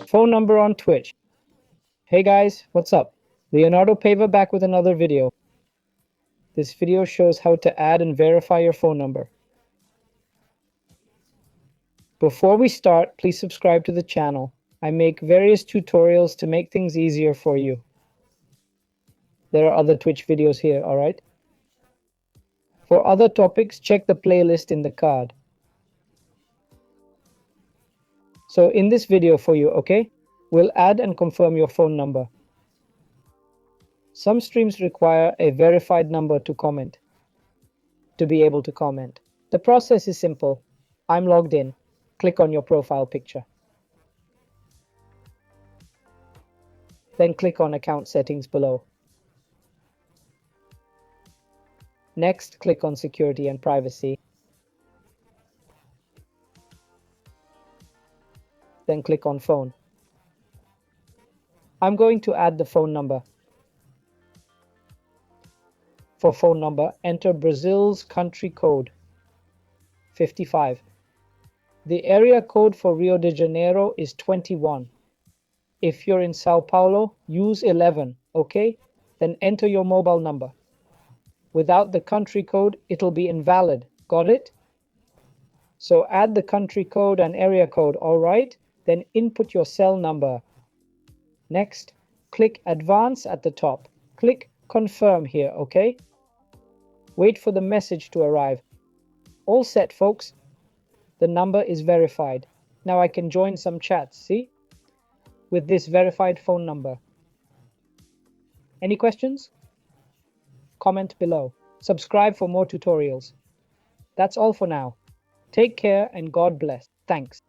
Phone number on Twitch. Hey guys, what's up? Leonardo Paiva back with another video. This video shows how to add and verify your phone number. Before we start, please subscribe to the channel. I make various tutorials to make things easier for you. There are other Twitch videos here, alright? For other topics, check the playlist in the card. So in this video for you, okay? We'll add and confirm your phone number. Some streams require a verified number to be able to comment. The process is simple. I'm logged in. Click on your profile picture. Then click on account settings below. Next, click on security and privacy. Then click on phone. I'm going to add the phone number. For phone number, enter Brazil's country code, 55. The area code for Rio de Janeiro is 21. If you're in Sao Paulo, use 11, okay? Then enter your mobile number. Without the country code, it'll be invalid. Got it? So add the country code and area code, alright? Then input your cell number. Next, click Advance at the top. Click Confirm here, okay? Wait for the message to arrive. All set, folks. The number is verified. Now I can join some chats, see? With this verified phone number. Any questions? Comment below. Subscribe for more tutorials. That's all for now. Take care and God bless. Thanks.